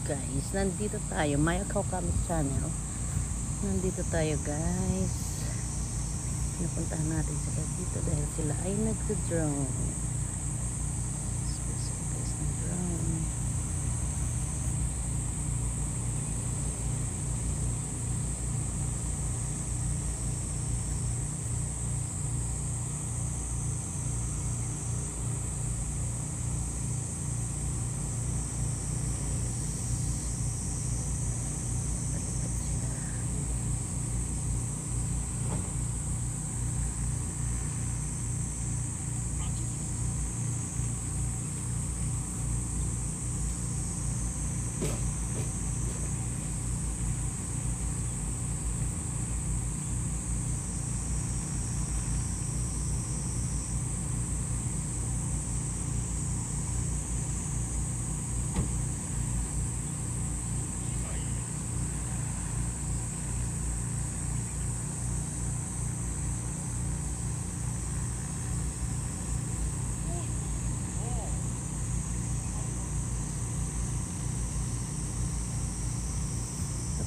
guys, nandito tayo, Mayakaw Kami Channel. Nandito tayo guys. Napuntahan natin sila dito dahil sila ay nagdo-drone. Sila guys ng drone.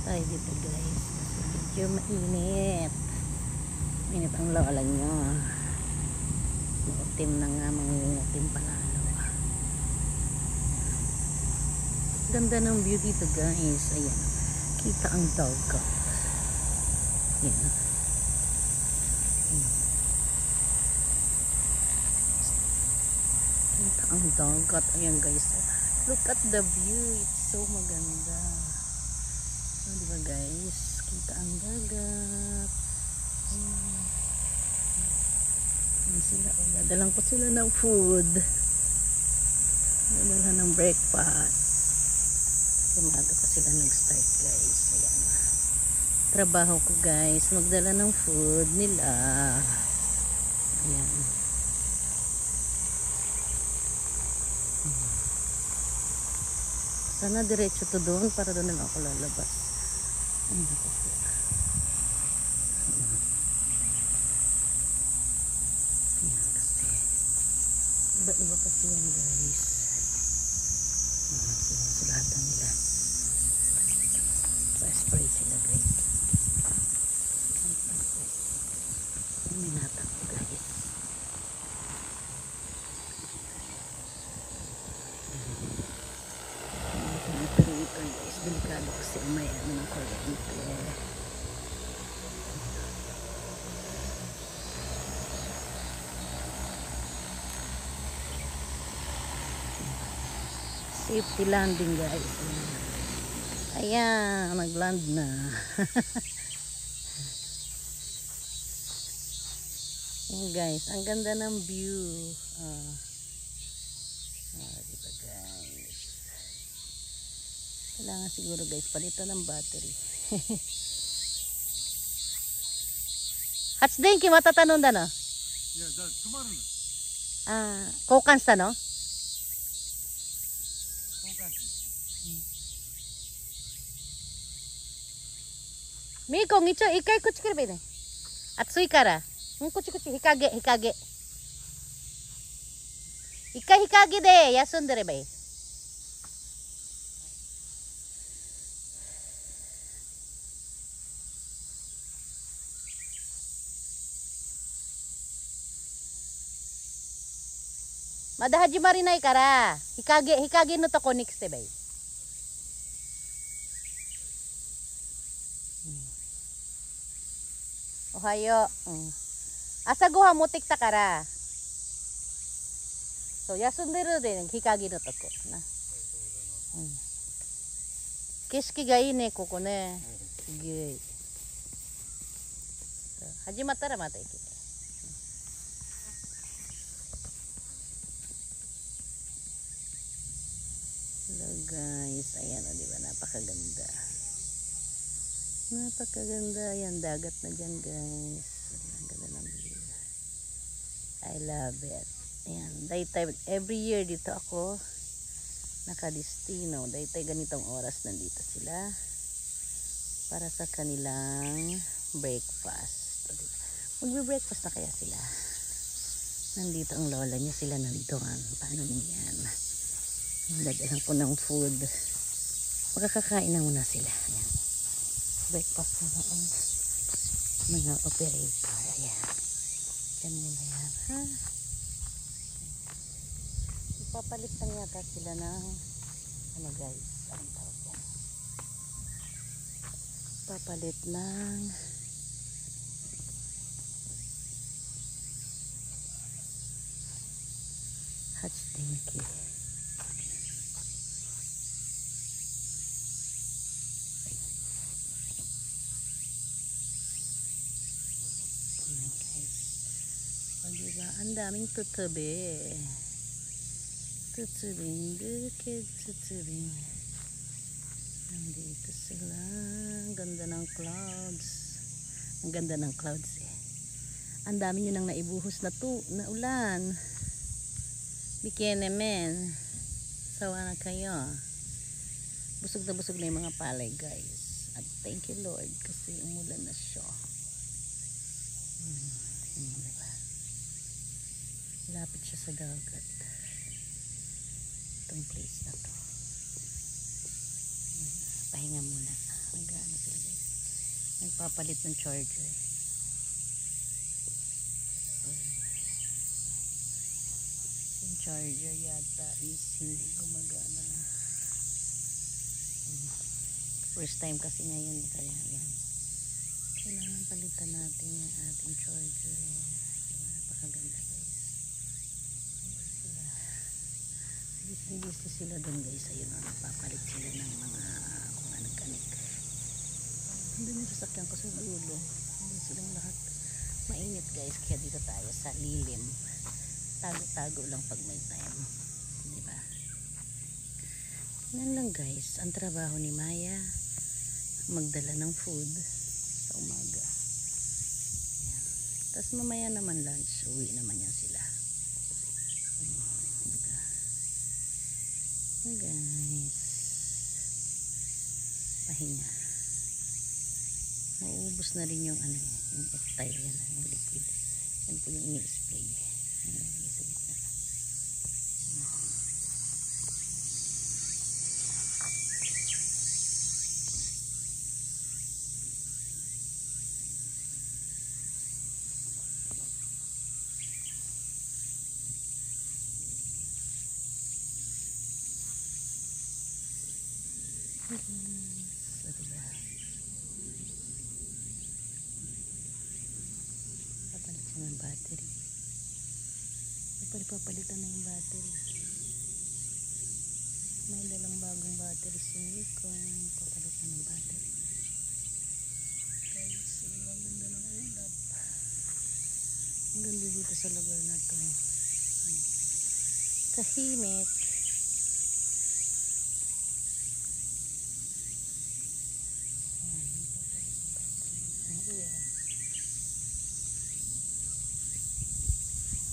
Tayo dito guys kasi medyo mainit ang lola nyo, mautim na nga, mangungutim palalo. Ganda ng view dito guys, ayan, kita ang dagat, ayan. Kita ang dagat, ayan guys, look at the view, it's so maganda. Diba guys, kita ang dagat. Sila, dadalang ko sila ng food, dadalang ng breakfast. Umaga pa sila nag-start guys. Ayan, trabaho ko guys, magdala ng food nila. Ayan. Sana diretso to doon para doon na lang ako lalabas. Ay, naku po. Ayan kasi. Iba-iba kasi yan guys. Sulatan nila. Pa-spray sila guys. Minata ko guys. Delikado kasi may ano ng kuryente. Safety landing guys. Ayan, nag-land na. Ayan guys, ang ganda ng view. Diba guys? Kailangan siguro guys palitan ng battery. Hatsdenki matatanon da no? Yeah, that's tomorrow. Kokanしたの? Miko, icho ikai kuchi kirebai ne. Atsui kara. Kuchi hikage. Ikai hikage de yasunderebai. Mada hajimari nai kara hikage no toko ni kisebai. Ohayo. Asa gohan motekita kara. So yasunderu de hikage no toko na. Keshiki ga ii ne koko ne. Sugei. Hajimattara mata ikite. Hello guys, ayan o diba, napakaganda. Ayan, dagat na dyan guys. Ang ganda ng view. I love it. Ayan, daytime, every year dito ako nakadestino. Daytime ganitong oras nandito sila para sa kanilang breakfast. Magbe-breakfast na kaya sila. Nandito ang lola niya, sila nandito. Paano niyan? Nagdalang ko ng food. Makakakain na muna sila. Ayan. Breakfast na ang mga operator. Ayan. Yan muna yan. Ha? Ipapalit lang yata sila ng ano guys. Ang tawag yan. Ipapalit ng hatch tanky. Diba? Ang daming tutubi. Tutubing bukid, tutubing. Nandito sila. Ang ganda ng clouds. Ang ganda ng clouds eh. Ang dami nyo nang naibuhos na ulan. Bikene men. Sawa na kayo. Busog na yung mga palay guys. At thank you Lord kasi umulan na siya. Diba? Lapit siya sa dagat. Itong place na to. Pahinga muna. Nag-ano sila guys. Nagpapalit ng charger. Yung charger yata is hindi gumagana. First time kasi ngayon. Kaya yan. Kailangan palitan natin yung ating charger. Napakaganda guys. Busy sila dun guys. Ayun o, nagpapalit sila ng mga kung anong-kanik. Andun yung sasakyan ko sa dulo. Andun silang lahat. Mainit guys. Kaya dito tayo sa lilim. Tago-tago lang pag may time. Diba? Yan lang guys. Ang trabaho ni Maya. Magdala ng food sa umaga. Yan. Tapos mamaya naman lunch. Uwi naman yan sila. Guys, pahinga. Mauubos na rin yung ano, yung octile yan, yung liquid. Yan po yung ini-spray. Yan yung sa gitna. So, diba? Papalit siya ng battery. Papalitan na yung battery. May dalang bagong battery si Nico. Papalitan ng battery. Guys, ang ganda ng ulap. Ang ganda dito sa lugar na to. Tahimik.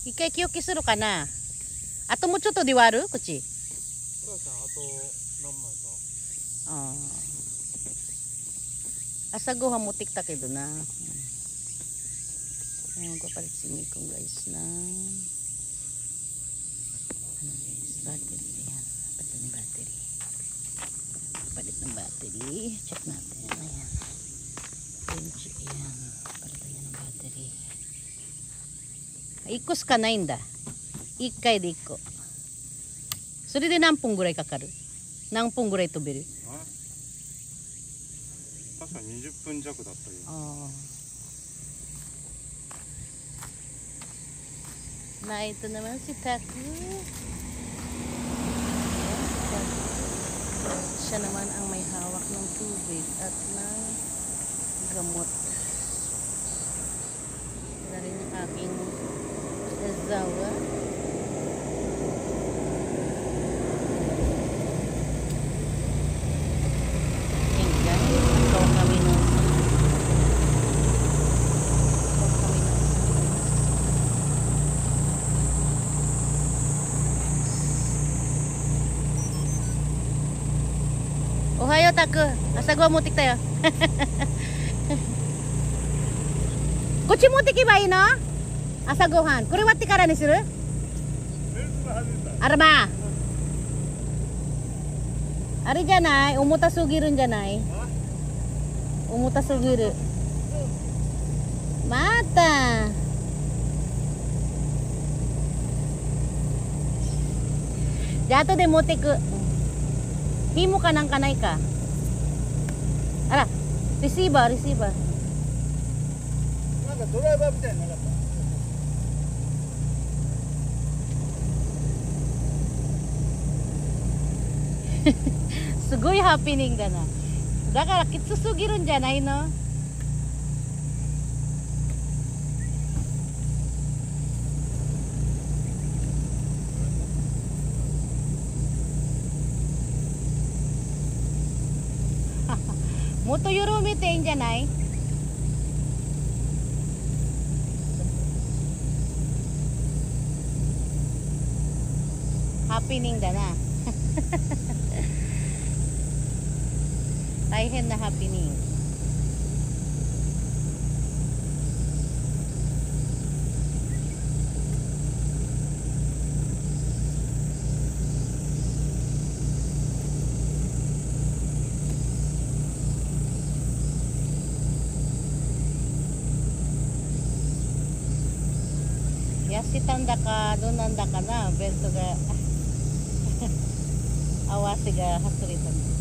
Ikai kiyoki suru kana? Ato mo chotto de waru? Kochi. Asa gohan motte kita kedo na. Ayan, magpapalit si Mikong guys na ano guys, battery. Ayan, palit ng battery. Palit ng battery. Check natin. Ayan. Ayan. Palit yan ng battery. Ikos ka na inda. Ikkai de ikko. Sore de nanpun gurai kakaru? Nanpun gurai toberu? 確か20分弱だったよ。Nah, itu naman si Taku. Siya naman ang may hawak ng tubig at ng gamot. Ito rin yung aking asawa. Ohayo Taku, asago持ってきたよ。こっち持ってけばいいの？朝ごはん。これ割ってからにする？あらまあ。Ari janai, umuta sugirun janai. Umuta sugiru. Mata. Jato de mote ku. Himo ka nang kanay ka. Ara, receiver, receiver. なんかドライバーみたいになかった。すごいハプニングだな。だからきつすぎるんじゃないの？もっと緩めていいんじゃない？ハプニングだな。大変なハプニング。痩せたんだかどうなんだかな、ベルトが合わせが外れたんだ。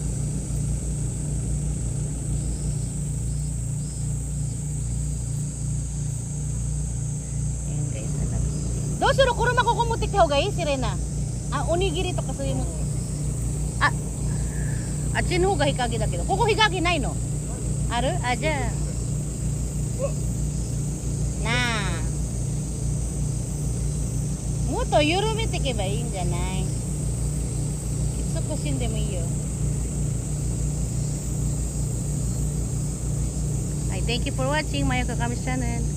どうしろ、車ここ持ってきた方がいい？シレナ。あ、おにぎりとかそういうの。あ、あっちの方が日陰だけど、ここ日陰ないの？ある？あ、じゃあ。なあ。もっと緩めていけばいいんじゃない？きつくしんでもいいよ。はい、Thank you for watching Mayoko Kami's channel.